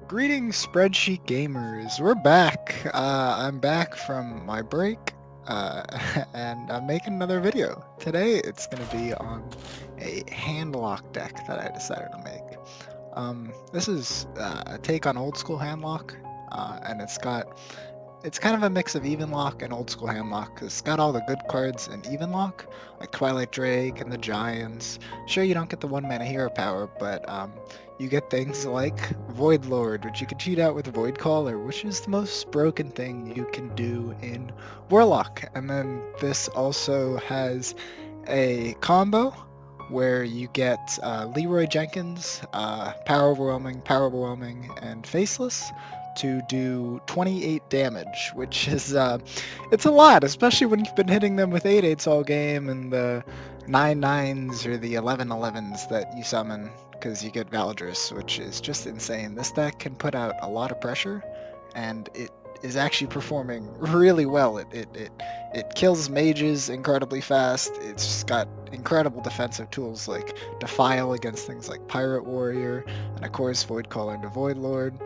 Greetings, spreadsheet gamers. We're back. I'm back from my break, uh, and I'm making another video. Today, it's going to be on a handlock deck that I decided to make. This is a take on old school handlock, and it's kind of a mix of even lock and old school handlock, because it's got all the good cards in even lock, like Twilight Drake and the Giants. Sure, you don't get the 1-mana hero power, but you get things like Void Lord, which you can cheat out with Void Caller, which is the most broken thing you can do in Warlock. And then this also has a combo where you get Leroy Jenkins, Power Overwhelming, and Faceless to do 28 damage, which is it's a lot, especially when you've been hitting them with 8/8s all game and the 9/9s or the 11/11s that you summon because you get Valdris, which is just insane. This deck can put out a lot of pressure, and it is actually performing really well. It kills mages incredibly fast. It's got incredible defensive tools like Defile against things like Pirate Warrior, and of course Void Caller into Void Lord.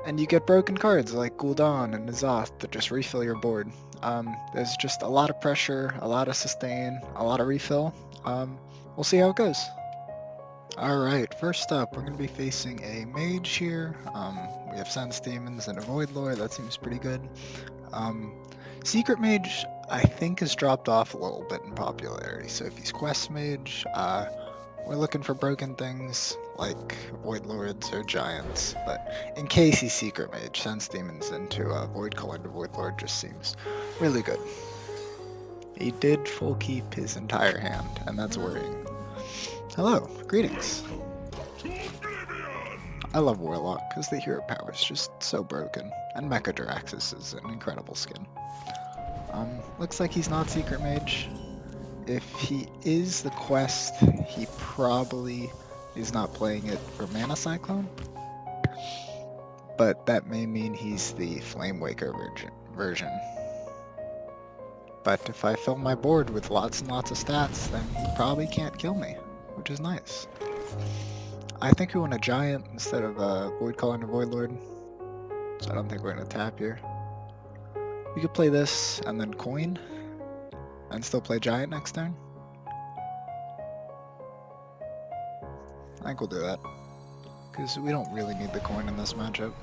And you get broken cards like Gul'dan and N'Zoth that just refill your board. There's just a lot of pressure, a lot of sustain, a lot of refill. We'll see how it goes. Alright, first up, we're going to be facing a mage here. We have Sense Demons and a Void Lord, that seems pretty good. Secret Mage, I think, has dropped off a little bit in popularity, so if he's Quest Mage, we're looking for broken things like Void Lords or Giants, but in case he's Secret Mage, Sense Demons into Void Caller into Void Lord just seems really good. He did full keep his entire hand, and that's worrying. Hello, greetings. I love Warlock because the hero power is just so broken, and Mecha Draxus is an incredible skin. Looks like he's not Secret Mage. If he is the quest, he probably is not playing it for Mana Cyclone. But that may mean he's the Flame Waker version. But if I fill my board with lots and lots of stats, then he probably can't kill me, which is nice. I think we want a Giant instead of Void Caller and a Void Lord, so I don't think we're going to tap here. We could play this and then coin, and still play Giant next turn. I think we'll do that, because we don't really need the coin in this matchup.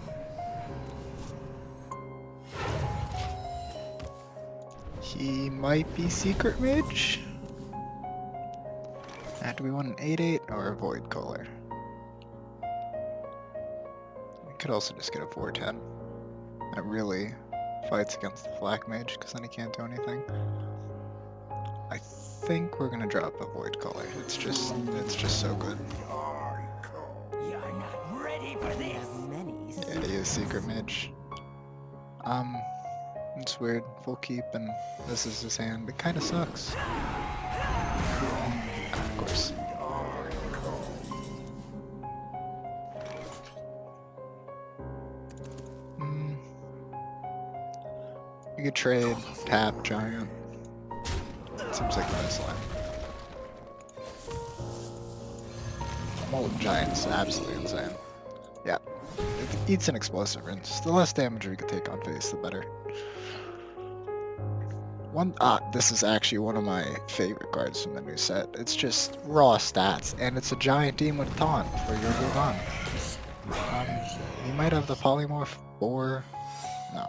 He might be Secret Mage? And do we want an 8/8 or a Void Caller? We could also just get a 4/10. That really fights against the Black Mage, because then he can't do anything. I think we're gonna drop a Void Caller. It's just so good. You're not ready for this. Yeah, he is Secret Mage. It's weird. Full keep, and this is his hand. It kind of sucks. Of course. You could trade, tap, Giant. Seems like the best line. Molten Giant's absolutely insane. Yeah. It eats an explosive rinse. The less damage we could take on face, the better. This is actually one of my favorite cards from the new set. It's just raw stats, and it's a Giant Demon with Taunt for your Gul'dan. You might have the Polymorph, or... no.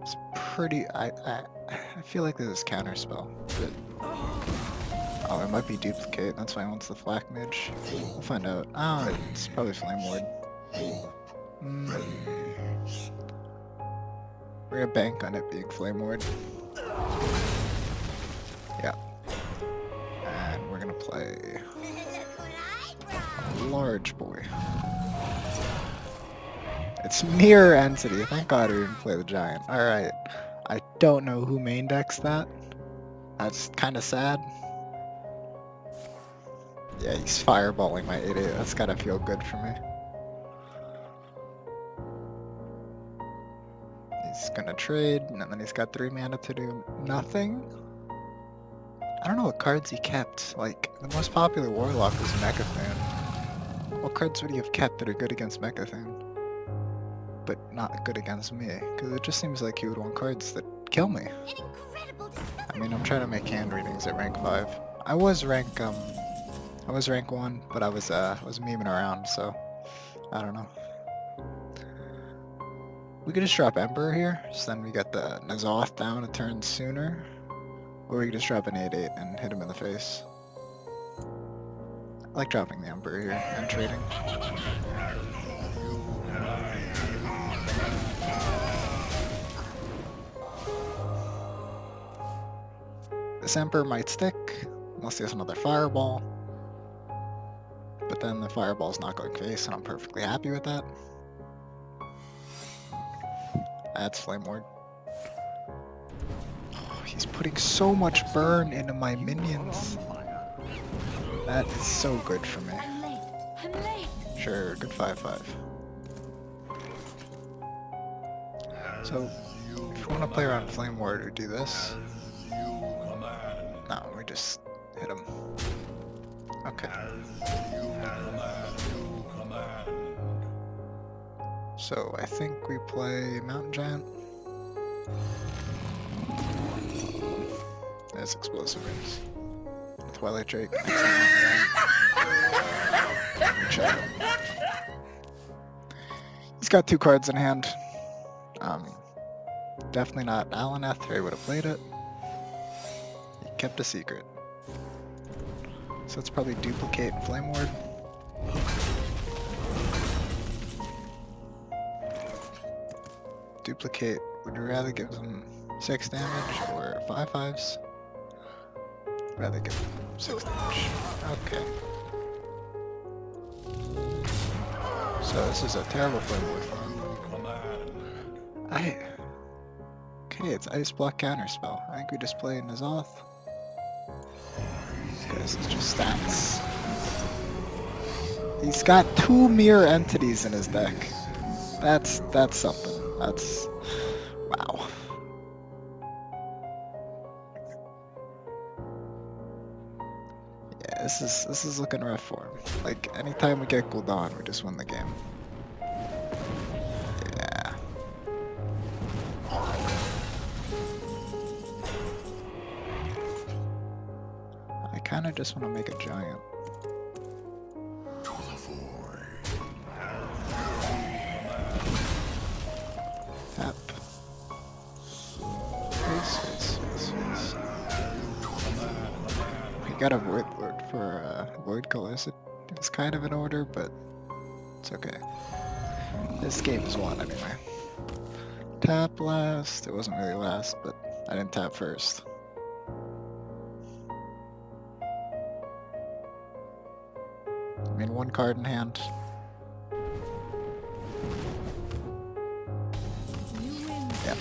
It's pretty... I feel like this is Counterspell, but... oh, it might be Duplicate, that's why he wants the Flak Mage. We'll find out. Oh, it's probably Flame Ward. We're gonna bank on it being Flame Ward. Yeah. And we're gonna play... a large boy. It's Mirror Entity. Thank God we didn't play the Giant. Alright. I don't know who main decks that. That's kinda sad. Yeah, he's fireballing my 8/8. That's gotta feel good for me. He's gonna trade, and then he's got 3 mana to do nothing. I don't know what cards he kept. Like, the most popular Warlock was Mechathune. What cards would he have kept that are good against Mechathune? But not good against me? Because it just seems like he would want cards that kill me. I mean, I'm trying to make hand readings at rank 5. I was rank 1, but I was memeing around, so I don't know. We could just drop Emperor here, so then we get the N'Zoth down a turn sooner. Or we could just drop an 8/8 and hit him in the face. I like dropping the Emperor here and trading. This Emperor might stick, unless he has another Fireball. But then the Fireball's not going face, and I'm perfectly happy with that. That's Flame Ward. Oh, he's putting so much burn into my minions. That is so good for me. Sure, good 5/5. So, if we want to play around Flame Ward or do this... No, we just hit him. Okay. So, I think we play Mountain Giant. As Explosive Rings. Twilight Drake. Check. He's got 2 cards in hand. Definitely not Alaneth, or he would have played it. He kept a secret. So it's probably Duplicate and Flame Ward. Duplicate, would you rather give him 6 damage or 5/5s? Rather give him 6 damage. Okay. So this is a terrible Flame Ward for him. Okay, it's Ice Block Counterspell. I think we just play N'Zoth. Because it's just stats. He's got 2 mirror entities in his deck. That's something. That's... wow. Yeah, this is looking rough for him. Like, anytime we get Gul'dan, we just win the game. Yeah. I kinda just want to make a giant. Tap. Face. We got a Void Lord for Void Colors. It was kind of in order, but it's okay. This game is won anyway. Tap last. It wasn't really last, but I didn't tap first. I mean, 1 card in hand. Yeah.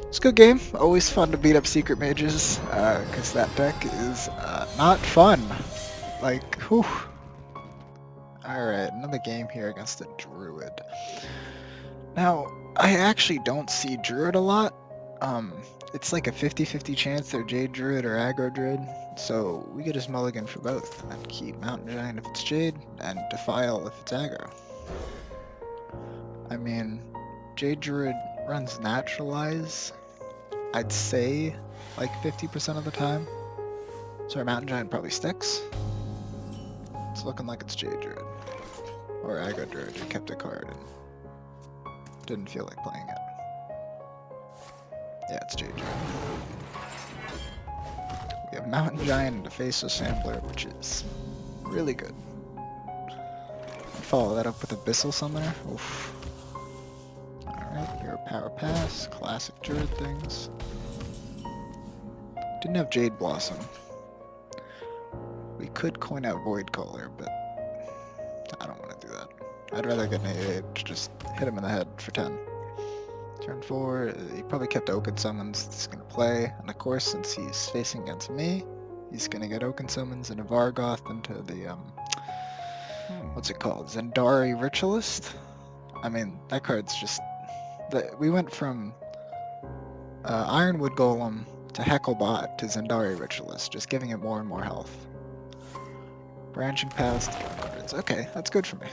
It's a good game. Always fun to beat up Secret Mages, because that deck is not fun. Like, whew. Alright, another game here against a Druid. Now, I actually don't see Druid a lot. It's like a 50-50 chance they're Jade Druid or Aggro Druid, so we could just mulligan for both and keep Mountain Giant if it's Jade and Defile if it's Aggro. I mean, Jade Druid runs Naturalize, I'd say, like 50% of the time. So our Mountain Giant probably sticks. It's looking like it's Jade Druid. Or Aggro Druid who kept a card and didn't feel like playing it. Yeah, it's Jade Druid. We have Mountain Giant and a Faceless Sampler, which is really good. Follow that up with Abyssal Summoner. Oof. Alright, Hero Power Pass, classic Druid things. Didn't have Jade Blossom. We could coin out Void Caller, but I don't want to do that. I'd rather get an 8/8 to just hit him in the head for 10. Turn 4, he probably kept Oaken Summons, he's going to play, and of course since he's facing against me, he's going to get Oaken Summons and a Vargoth into the, what's it called, Zendari Ritualist? I mean, that card's just, we went from Ironwood Golem to Hecklebot to Zendari Ritualist, just giving it more and more health. Branching paths to kill cards. Okay, that's good for me.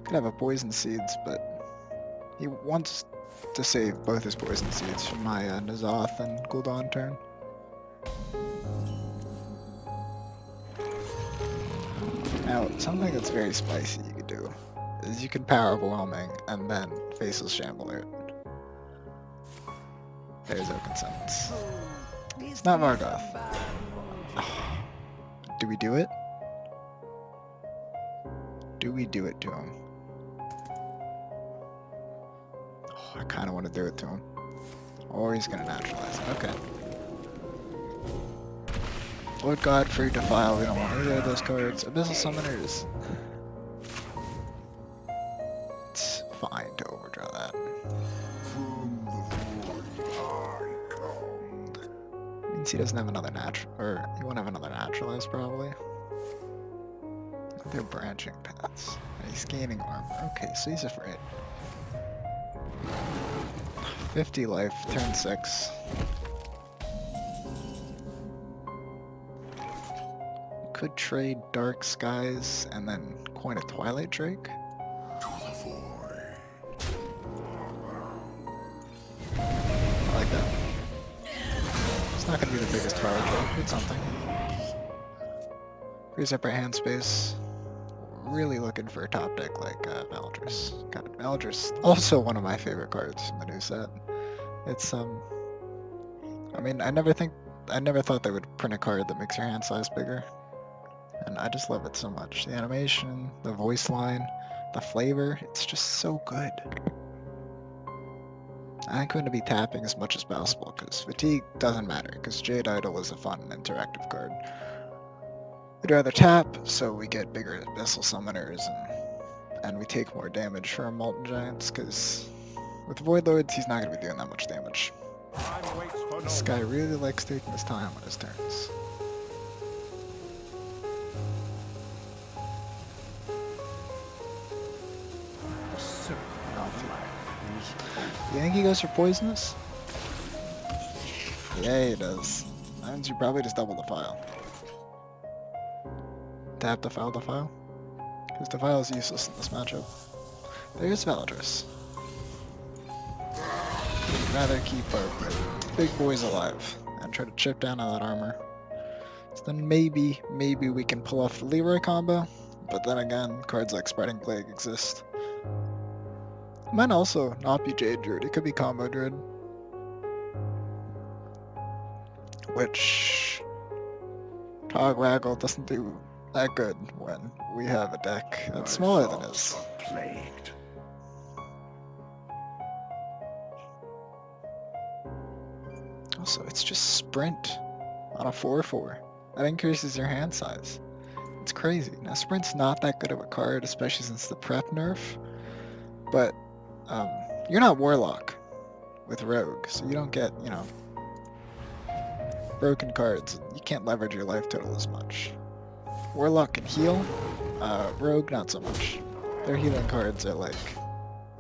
Could have a Poison Seeds, but he wants to save both his Poison Seeds from my N'Zoth and Gul'dan turn. Now, something that's very spicy you could do is you can Power Overwhelming and then Faceless Chandelier. There's Oaken Summons. It's not Vargoth. Do we do it? Do we do it to him? Oh, I kind of want to do it to him. Or he's going to naturalize. Okay. Lord God, Free Defile, we don't want either of those cards. Abyssal Summoners. It's fine to overdraw that. Means he doesn't have another natural, or he won't have another naturalize probably. They're branching paths. He's gaining armor. Okay, so he's afraid. 50 life, turn 6. Could trade Dark Skies and then coin a Twilight Drake. I like that. It's not going to be the biggest Twilight Drake, it's something. Frees up our hand space. Really looking for a top deck like Valdris. God, Valdris, also one of my favorite cards from the new set. It's I mean, I never thought they would print a card that makes your hand size bigger. And I just love it so much. The animation, the voice line, the flavor, it's just so good. I think I'm going to be tapping as much as possible, because fatigue doesn't matter, because Jade Idol is a fun interactive card. We'd rather tap, so we get bigger Abyssal Summoners, and we take more damage from Molten Giants, because with Void Lords, he's not going to be doing that much damage. This guy really likes taking his time on his turns. You think he goes for Poisonous? Yeah, he does. That means you probably just double Defile. Tap Defile. Because Defile is useless in this matchup. There's Valdris. We'd rather keep our big boys alive and try to chip down on that armor. So then maybe we can pull off the Leroy combo, but then again, cards like Spreading Plague exist. It might also not be Jade Druid, it could be Combo Druid. Which Togwaggle doesn't do that good when we have a deck that's smaller than his. Also, it's just Sprint on a 4/4. That increases your hand size. It's crazy. Now, Sprint's not that good of a card, especially since the prep nerf, but you're not Warlock with Rogue, so you don't get, you know, broken cards. You can't leverage your life total as much. Warlock can heal, Rogue not so much. Their healing cards are like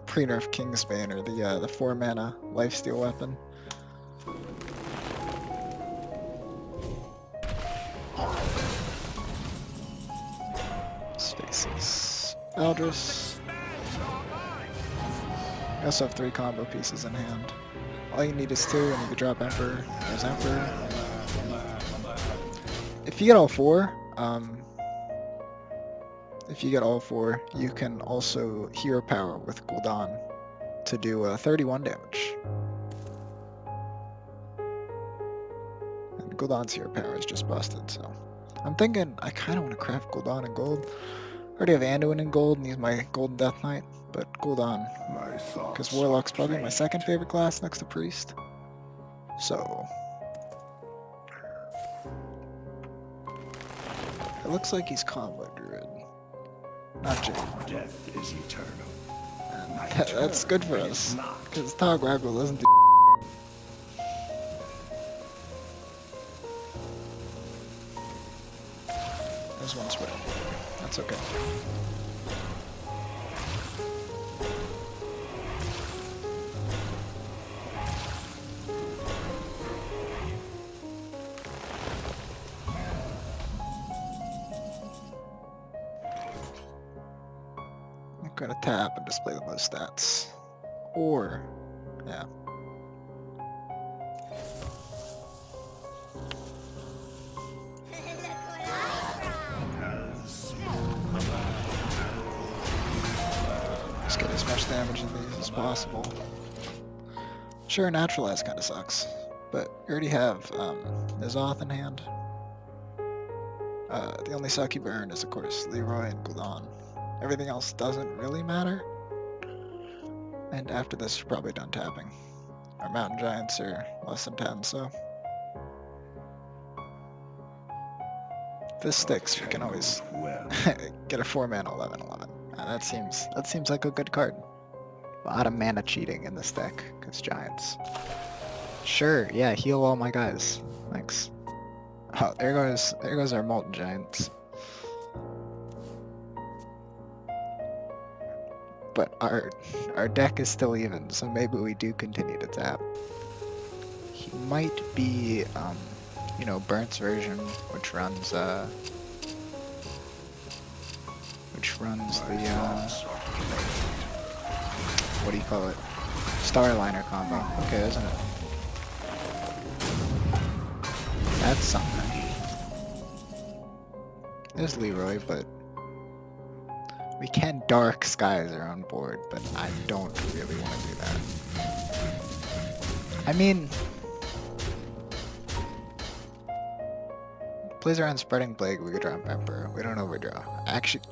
pre-nerf Kingsbane or the 4-mana lifesteal weapon. Spaces. Valdris. You also have 3 combo pieces in hand. All you need is 2 and you can drop Emperor. There's Emperor. If you get all 4, you can also Hero Power with Gul'dan to do 31 damage. And Gul'dan's Hero Power is just busted, so I'm thinking I kind of want to craft Gul'dan in gold. I already have Anduin in gold and use my Golden Death Knight, but Gul'dan, because Warlock's probably my second favorite class next to Priest. So it looks like he's Combo Druid, not Jade. Death is eternal. And that's good for us, because Togwaggle doesn't do. There's one split. That's okay. gonna tap and display the most stats. Or, yeah. Just get as much damage in these as possible. Sure, Naturalize kind of sucks, but you already have Nizoth in hand. The only sucky burn is, of course, Leroy and Gul'dan. Everything else doesn't really matter. And after this, you're probably done tapping. Our Mountain Giants are less than 10, so... If this sticks, we can always get a 4-mana 11/11. That seems like a good card. A lot of mana cheating in this deck, because Giants. Sure, yeah, heal all my guys. Thanks. Oh, there goes our Molten Giants. But our deck is still even, so maybe we do continue to tap. He might be, you know, Burnt's version, which runs the, what do you call it? Starliner combo. Okay, isn't it? That's something. There's Leroy, but we can Dark Skies our own board, but I don't really want to do that. I mean, plays around Spreading Plague, we could draw Emperor. We don't overdraw. Actually,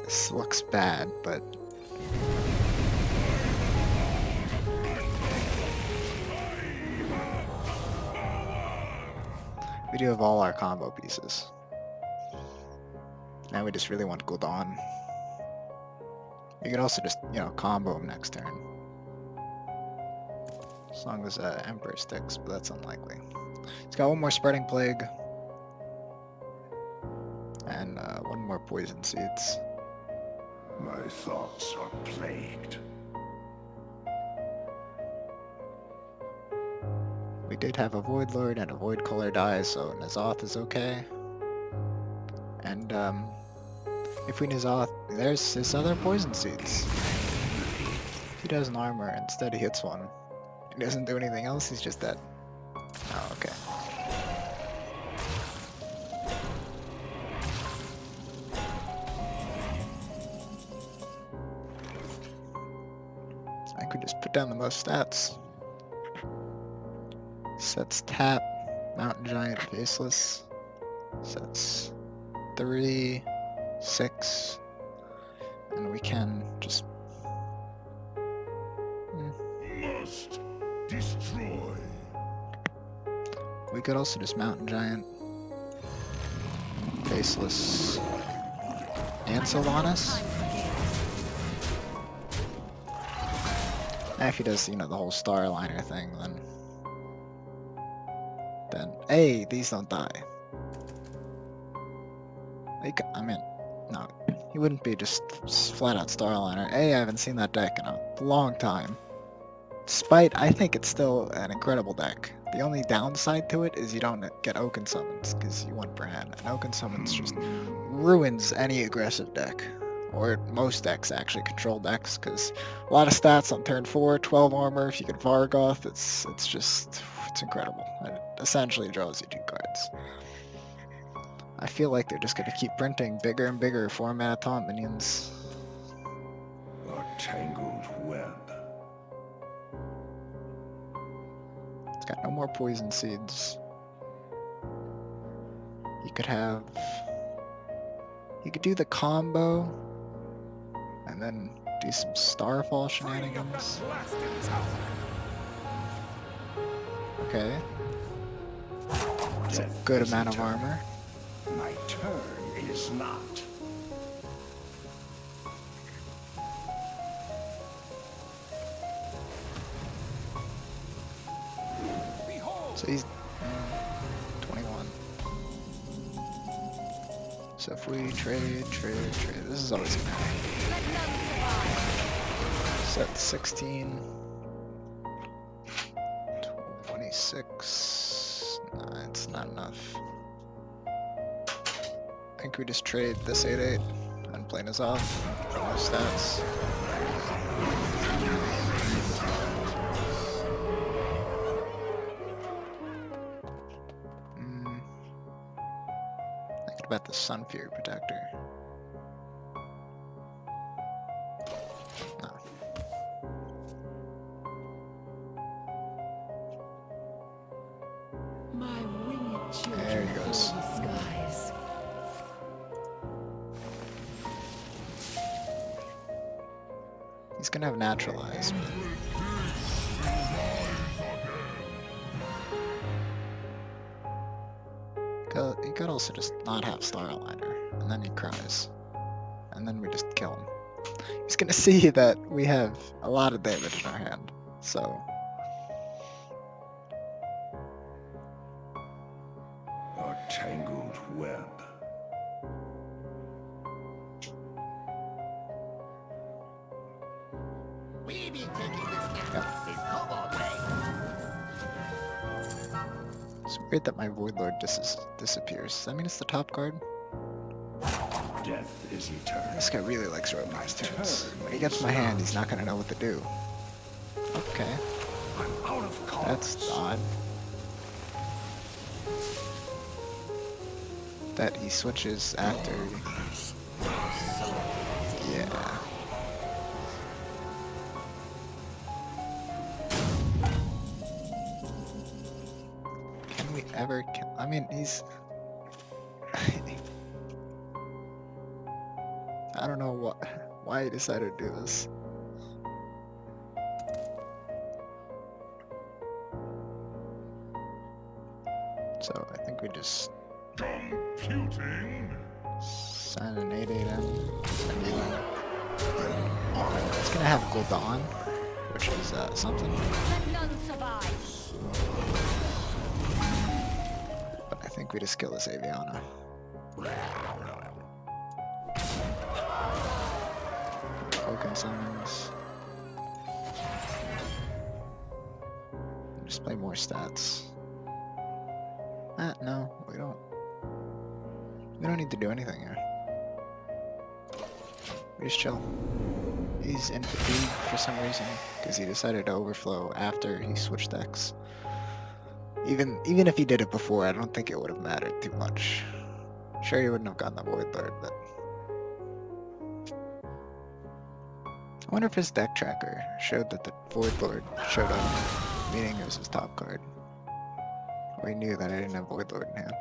this looks bad, but we do have all our combo pieces. Now we just really want Gul'dan. You could also just, you know, combo him next turn. As long as Emperor sticks, but that's unlikely. He's got one more Spreading Plague. And one more Poison Seeds. My thoughts are plagued. We did have a Void Lord and a Void Color die, so Nizoth is okay. And if we Nizoth, there's his other Poison Seeds. He does an armor, instead he hits one. He doesn't do anything else, he's just dead. Oh, okay. So I could just put down the most stats. Sets tap, Mountain Giant Faceless. Sets 3, 6, and we can just Must destroy. we could also just Mountain Giant Faceless and Sylvanas. Now if he does, you know, the whole Starliner thing, then hey, these don't die. Like, I mean, no, he wouldn't be just flat out Starliner. A, I haven't seen that deck in a long time. Despite, I think it's still an incredible deck. The only downside to it is you don't get Oaken Summons, because you want Bran, and Oaken Summons just ruins any aggressive deck. Or most decks, actually, control decks, because a lot of stats on turn 4, 12 armor, if you can Vargoth, it's incredible. It essentially draws you 2 cards. I feel like they're just going to keep printing bigger and bigger 4-mana taunt minions. A tangled web. It's got no more Poison Seeds. You could do the combo, and then do some Starfall shenanigans. Okay. It's a good amount of armor. My turn is not. So he's 21. So if we trade, this is always gonna happen. Set 16. 26. Nah, it's not enough. I think we just trade this 8/8 and play Nizoth. No stats. Thinking about the Sun Fury Protector. No. My winged children There he goes. fill the skies. He's gonna have natural eyes, but he could also just not have Star Aligner, and then he cries, and then we just kill him. He's gonna see that we have a lot of damage in our hand, so A tangled web. We be taking this this cobalt way. it's weird that my Void Lord disappears. Does that mean it's the top card? Death is eternal. This guy really likes roping his turns. When he gets my hand, he's not gonna know what to do. Okay, I'm out of cards. that's odd. That he switches after. Yeah. Can we ever kill? I mean, he's. I don't know why he decided to do this. So I think we just Computing. sign an 8/8 in. It's gonna have Gul'dan, which is something. Let none survive. But I think we just kill this Aviana. Token summons. Just play more stats. No, we don't. We don't need to do anything here. We just chill. He's in fatigue for some reason, because he decided to overflow after he switched decks. Even if he did it before, I don't think it would have mattered too much. Sure, he wouldn't have gotten the Void Lord, but I wonder if his deck tracker showed that the Void Lord showed up, meaning it was his top card. Or he knew that I didn't have Void Lord in hand.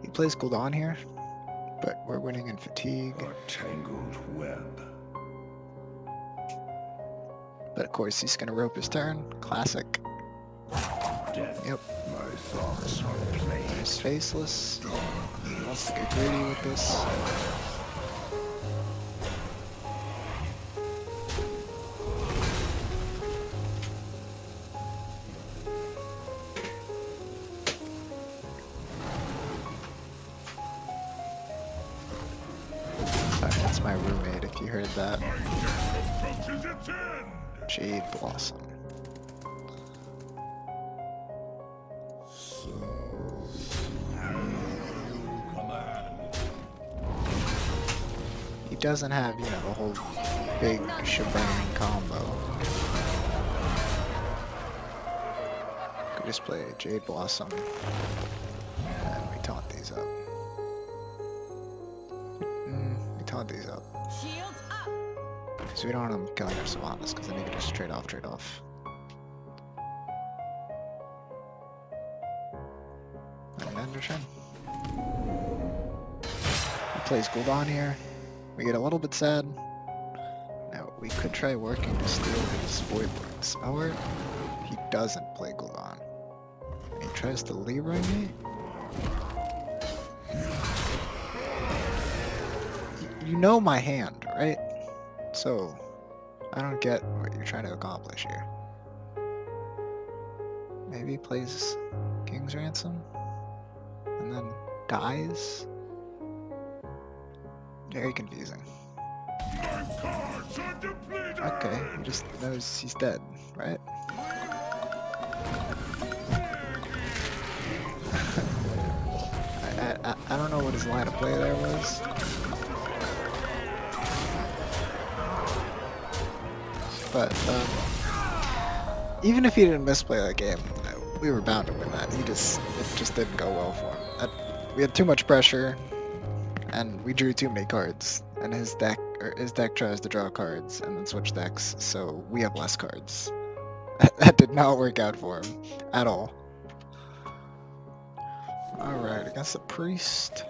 He plays Gul'dan here, but we're winning in fatigue. A tangled web. But of course, he's gonna rope his turn. Classic. Death. Yep. My thoughts are plain. There's Faceless. He wants to get greedy with this. Sorry, that's my roommate if you heard that. Approaches its end. Jade Blossom. He doesn't have, you know, the whole big shebang combo. Could just play Jade Blossom, and we taunt these up. We taunt these up. Shields up. Because we don't want them killing our Sylvanas, because then you can just trade off. And end our turn. He plays Gul'dan here. We get a little bit sad. Now, we could try working to steal his Void Lords. Or he doesn't play Gul'dan. He tries to Leroy me. You know my hand, right? So, I don't get what you're trying to accomplish here. Maybe he plays King's Ransom? And then dies? Very confusing. My cards are depleted. Okay, he just knows he's dead, right? I don't know what his line of play there was. But even if he didn't misplay that game, we were bound to win that. It just didn't go well for him. We had too much pressure, and we drew too many cards. And his deck tries to draw cards and then switch decks, so we have less cards. That did not work out for him at all. Alright, against the priest.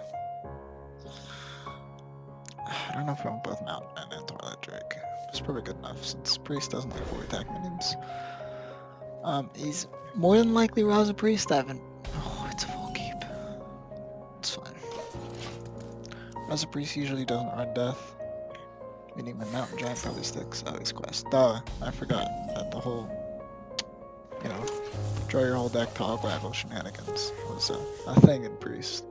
I don't know if I want both Mountain and Twilight Drake. It's probably good enough since priest doesn't have 4 attack minions. He's more than likely Rouse a Priest. I haven't. Oh, it's a full keep. It's fine. Rouse a Priest usually doesn't run death. Meaning my Mountain Giant probably sticks. Oh, he's quest. Duh, I forgot that the whole, you know, draw your whole deck to Waggle shenanigans was a thing in Priest.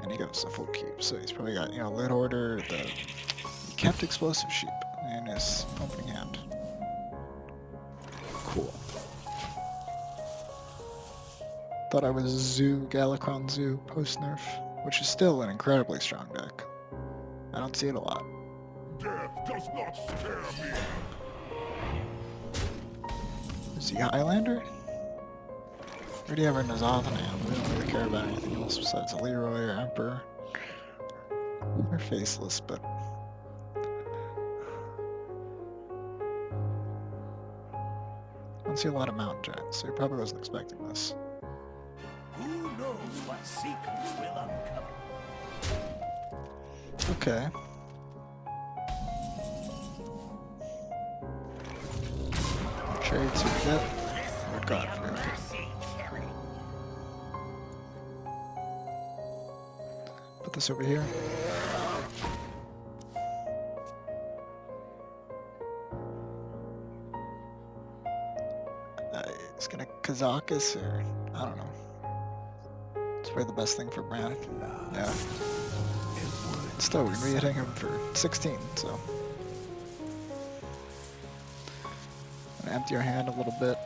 And he goes a full keep, so he's probably got, you know, Lit Order, he kept Explosive Sheep in his opening hand. Cool. Thought I was Zoo, Galacron Zoo, post-nerf, which is still an incredibly strong deck. I don't see it a lot. Death does not scare me. Is he Highlander? Already have our N'Zoth in hand. We don't really care about anything else besides a Leroy or Emperor. They're faceless, but... I don't see a lot of Mountain Giants, so he probably wasn't expecting this. Who knows what secrets will uncover? Okay. Trade to get. Oh god, okay. Put this over here. It's gonna Kazakus or I don't know. It's probably the best thing for Brand. Yeah. Still, we're gonna be hitting him for 16, so. Gonna empty our hand a little bit.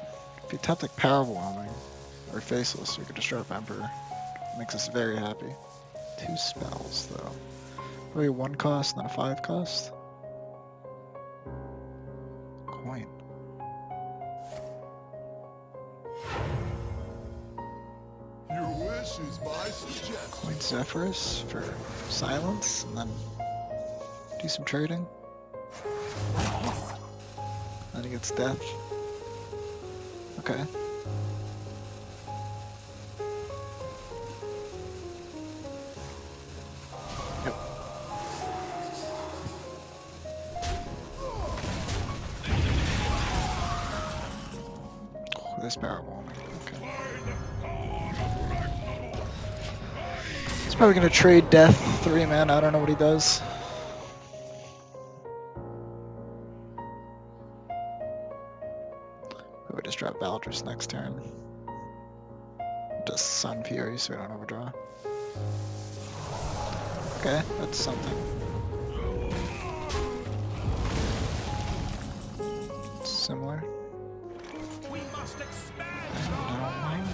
If you tap like Power Overwhelming or Faceless, we could disrupt Emperor. Makes us very happy. 2 spells though. Probably 1 cost, not a 5 cost. Coin. Your wish is my suggestion. Coin Zephyrus for silence, and then do some trading. Then he gets death. Okay. Yep. Oh, this power bombing. Okay. He's probably gonna trade death 3 man. I don't know what he does. We just drop Valdris next turn. Just Sun Fury so we don't overdraw. Okay, that's something. Similar. We must expand.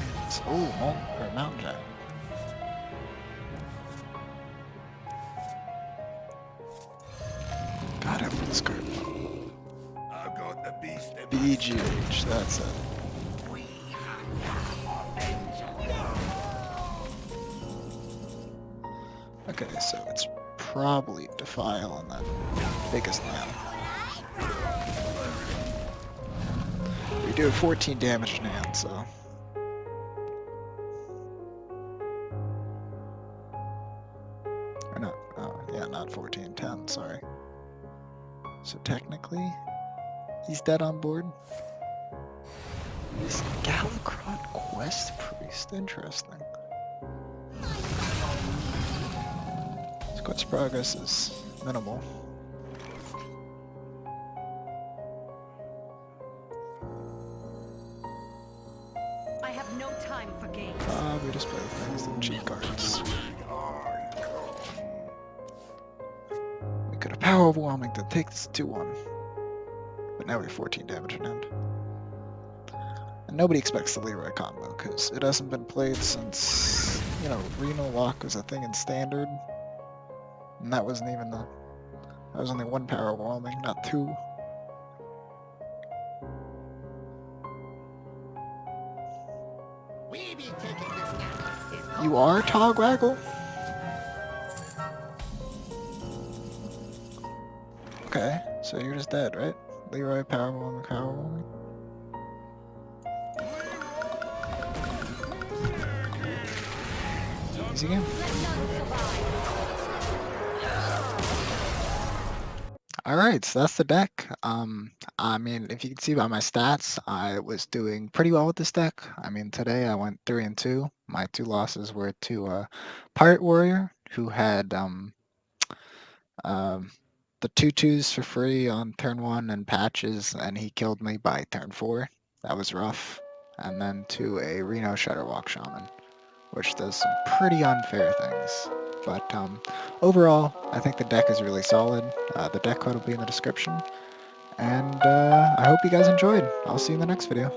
Oh, Mountain Giant. God, I love this card. I've got the beast in BGH, that's it. Okay, so it's probably Defile in that biggest land. We do 14 damage in hand, so. Or not, oh, yeah, not 14, 10, sorry. So technically, he's dead on board. He's Galacron Quest Priest, interesting. His quest progress is minimal. I have no time for games. We just play things and cheat cards. We could have Power Overwhelming to take this 2-1. But now we have 14 damage in hand. And nobody expects the Leroy combo, because it hasn't been played since, you know, Reno Lock was a thing in Standard. And that wasn't even the That was only one power overwhelming, not two. We be taking this now. You are Togwaggle? Okay, so you're just dead, right? Leroy, power overwhelming, power overwhelming. Easy game. Alright, so that's the deck. I mean, if you can see by my stats, I was doing pretty well with this deck. I mean, today I went 3-2. My two losses were to Pirate Warrior, who had the 2/2s for free on turn 1 and patches, and he killed me by turn 4. That was rough. And then to a Reno Shutterwalk Shaman, which does some pretty unfair things. But overall, I think the deck is really solid. The deck code will be in the description. And I hope you guys enjoyed. I'll see you in the next video.